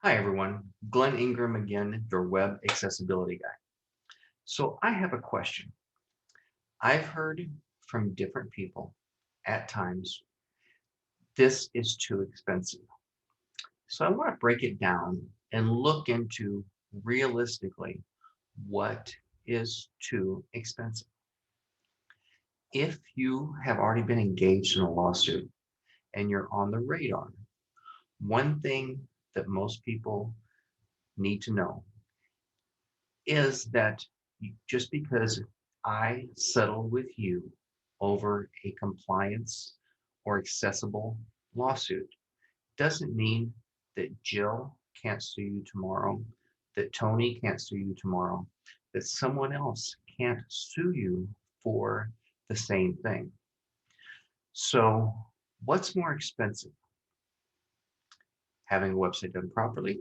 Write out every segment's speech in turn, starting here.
Hi, everyone. Glenn Ingram again, your web accessibility guy. So I have a question. I've heard from different people at times, this is too expensive. So I want to break it down and look into realistically what is too expensive. If you have already been engaged in a lawsuit and you're on the radar, one thing that most people need to know is that just because I settle with you over a compliance or accessible lawsuit doesn't mean that Jill can't sue you tomorrow, that Tony can't sue you tomorrow, that someone else can't sue you for the same thing. So, what's more expensive, having a website done properly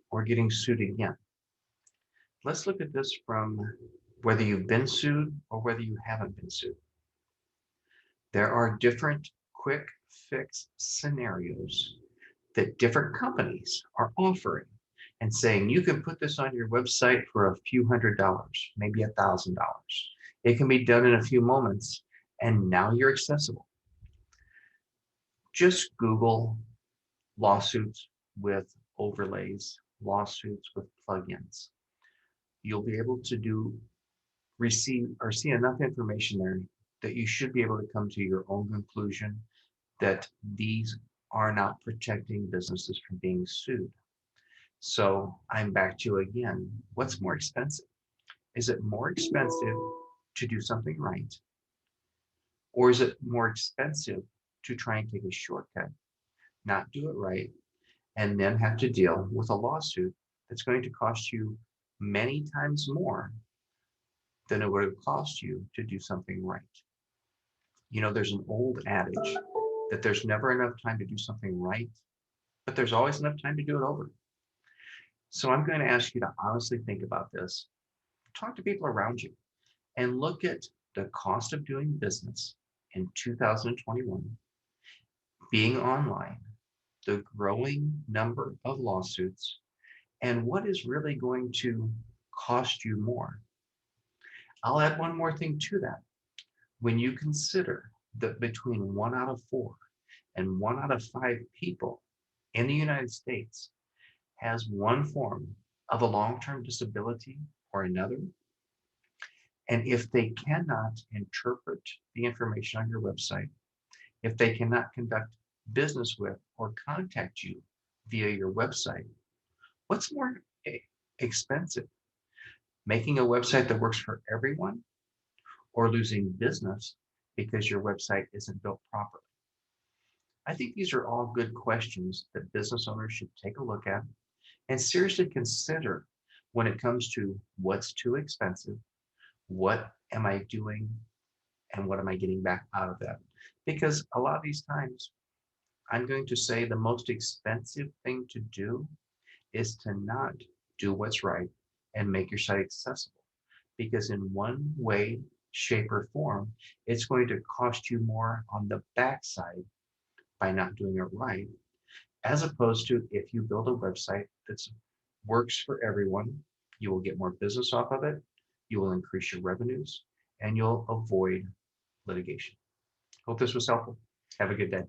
or getting sued again? Let's look at this from whether you've been sued or whether you haven't been sued. There are different quick fix scenarios that different companies are offering and saying you can put this on your website for a few $100s, maybe $1,000. It can be done in a few moments and now you're accessible. Just Google lawsuits with overlays, lawsuits with plugins. You'll be able to receive or see enough information there that you should be able to come to your own conclusion that these are not protecting businesses from being sued. So I'm back to you again. What's more expensive? Is it more expensive to do something right? Or is it more expensive to try and take a shortcut, not do it right, and then have to deal with a lawsuit that's going to cost you many times more than it would have cost you to do something right? You know, there's an old adage that there's never enough time to do something right, but there's always enough time to do it over. So I'm going to ask you to honestly think about this. Talk to people around you and look at the cost of doing business in 2021, being online, the growing number of lawsuits, and what is really going to cost you more. I'll add one more thing to that. When you consider that between 1 out of 4 and 1 out of 5 people in the United States has one form of a long-term disability or another, and if they cannot interpret the information on your website, if they cannot conduct business with or contact you via your website, what's more expensive? Making a website that works for everyone or losing business because your website isn't built properly? I think these are all good questions that business owners should take a look at and seriously consider when it comes to what's too expensive, what am I doing, and what am I getting back out of that? Because a lot of these times, I'm going to say the most expensive thing to do is to not do what's right and make your site accessible. Because in one way, shape, or form, it's going to cost you more on the backside by not doing it right, as opposed to if you build a website that works for everyone, you will get more business off of it, you will increase your revenues, and you'll avoid litigation. Hope this was helpful. Have a good day.